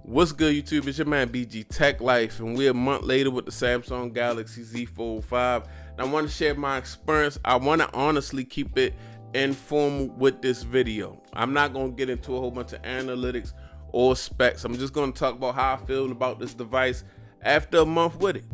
What's good, YouTube? It's your man BG Tech Life, and we're a month later with the Samsung Galaxy Z Fold 5. And I want to share my experience. I want to honestly keep it informal with this video. I'm not going to get into a whole bunch of analytics or specs. I'm just going to talk about how I feel about this device after a month with it.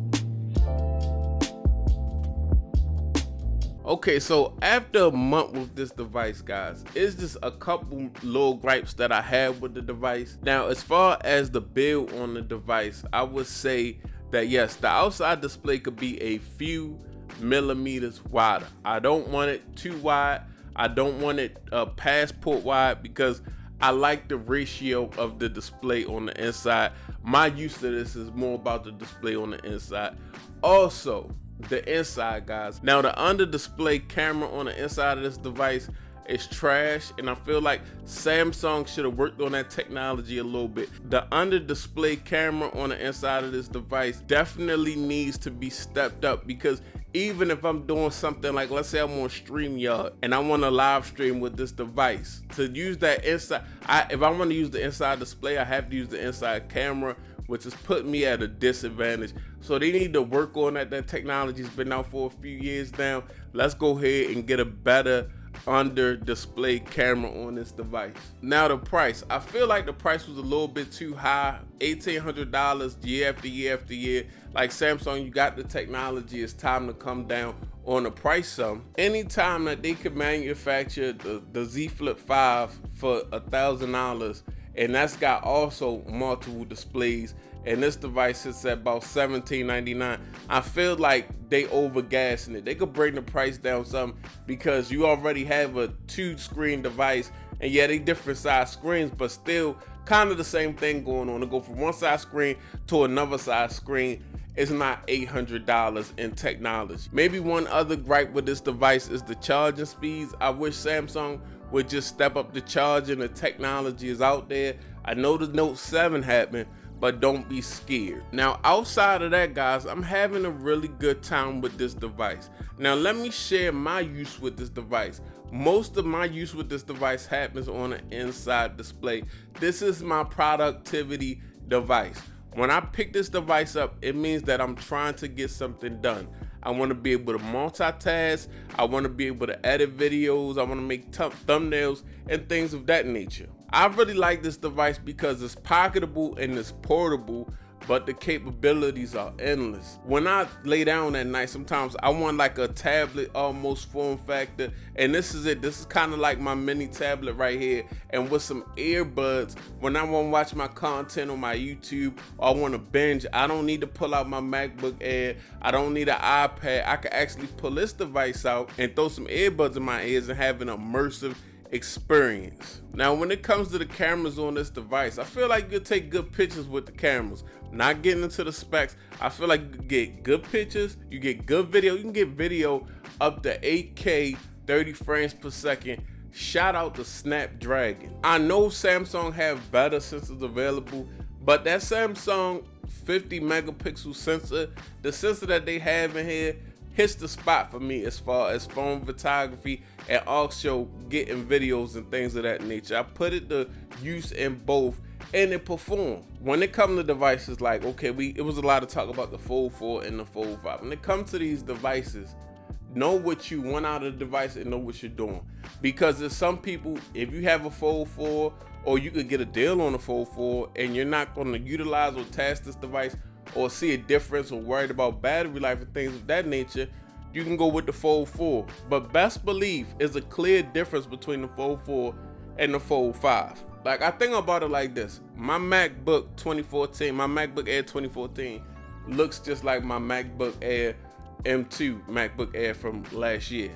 Okay, so after a month with this device, guys, it's just a couple little gripes that I have with the device. Now, as far as the build on the device, I would say that yes, the outside display could be a few millimeters wider. I don't want it too wide. I don't want it passport wide because I like the ratio of the display on the inside. My use to this is more about the display on the inside. Also, the inside, guys. Now, the under display camera on the inside of this device is trash, and I feel like Samsung should have worked on that technology a little bit. The under display camera on the inside of this device definitely needs to be stepped up, because even if I'm doing something like, let's say I'm on StreamYard and I want to live stream with this device, to use that inside, if I want to use the inside display, I have to use the inside camera, which is putting me at a disadvantage. So they need to work on that. That technology's been out for a few years now. Let's go ahead and get a better under display camera on this device. Now, the price, I feel like the price was a little bit too high. $1,800 year after year after year. Like, Samsung, you got the technology, it's time to come down on the price some. Anytime that they could manufacture the Z Flip 5 for $1,000, and that's got also multiple displays, and this device sits at about $17.99. I feel like they overgassing it. They could bring the price down some, because you already have a 2-screen device, and yeah, they different size screens, but still kind of the same thing going on. To go from one size screen to another size screen is not $800 in technology. Maybe one other gripe with this device is the charging speeds. I wish Samsung would just step up the charging. The technology is out there. I know the Note 7 happened, but don't be scared. Now, outside of that, guys, I'm having a really good time with this device. Now, let me share my use with this device. Most of my use with this device happens on an inside display. This is my productivity device. When I pick this device up, it means that I'm trying to get something done. I want to be able to multitask. I want to be able to edit videos. I want to make thumbnails and things of that nature. I really like this device because it's pocketable and it's portable, but the capabilities are endless. When I lay down at night, sometimes I want like a tablet almost form factor, and this is it. This is kind of like my mini tablet right here, and with some earbuds. When I want to watch my content on my YouTube, or I want to binge, I don't need to pull out my MacBook Air. I don't need an iPad. I can actually pull this device out and throw some earbuds in my ears and have an immersive experience. Now, when it comes to the cameras on this device, I feel like you can take good pictures with the cameras. Not getting into the specs, I feel like you can get good pictures, you get good video. You can get video up to 8K 30 frames per second. Shout out to Snapdragon. I know Samsung have better sensors available, but that Samsung 50 megapixel sensor, the sensor that they have in here, hits the spot for me as far as phone photography and also getting videos and things of that nature. I put it to use in both, and it performed. When it comes to devices, like, okay, it was a lot of talk about the Fold 4 and the Fold 5. When it comes to these devices, know what you want out of the device and know what you're doing. Because there's some people, if you have a Fold 4, or you could get a deal on a Fold 4, and you're not going to utilize or test this device, or see a difference, or worried about battery life and things of that nature, you can go with the Fold 4. But best believe is a clear difference between the Fold 4 and the Fold 5. Like, I think about it like this. My MacBook Air 2014 looks just like my MacBook Air M2 MacBook Air from last year.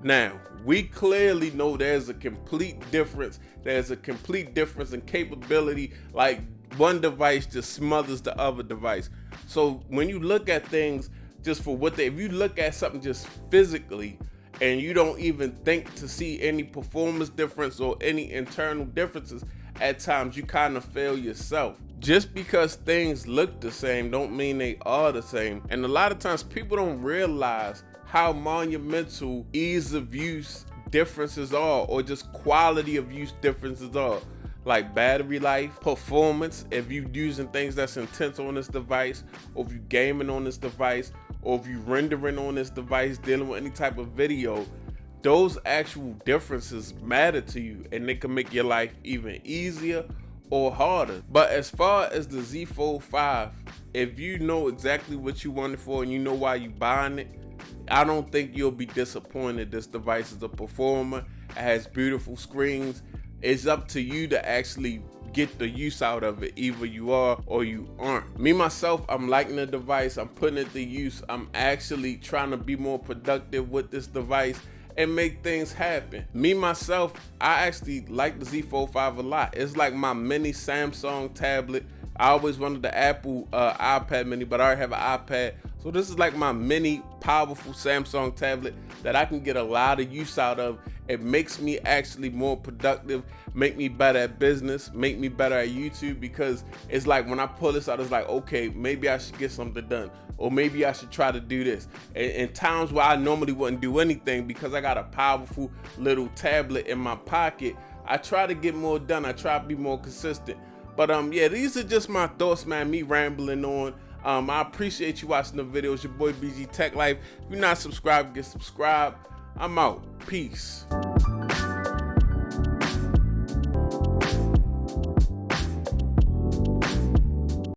Now, we clearly know there's a complete difference. There's a complete difference in capability. Like, one device just smothers the other device. So when you look at things just for what if you look at something just physically, and you don't even think to see any performance difference or any internal differences, at times you kind of fail yourself. Just because things look the same don't mean they are the same. And a lot of times people don't realize how monumental ease of use differences are, or just quality of use differences are. like battery life, performance, if you're using things that's intense on this device, or if you're gaming on this device, or if you're rendering on this device, dealing with any type of video. Those actual differences matter to you, and they can make your life even easier or harder. But as far as the Z Fold 5, if you know exactly what you want it for and you know why you buying it, I don't think you'll be disappointed. This device is a performer. It has beautiful screens. It's up to you to actually get the use out of it. Either you are or you aren't. Me, myself, I'm liking the device. I'm putting it to use. I'm actually trying to be more productive with this device and make things happen. Me, myself, I actually like the Z Fold 5 a lot. It's like my mini Samsung tablet. I always wanted the Apple iPad mini, but I already have an iPad. So this is like my mini powerful Samsung tablet that I can get a lot of use out of. It makes me actually more productive, make me better at business, make me better at YouTube, because it's like when I pull this out, it's like, okay, maybe I should get something done, or maybe I should try to do this. In times where I normally wouldn't do anything, because I got a powerful little tablet in my pocket, I try to get more done. I try to be more consistent. But yeah, these are just my thoughts, man, me rambling on. I appreciate you watching the video. It's your boy BG Tech Life. If you're not subscribed, get subscribed. I'm out. Peace.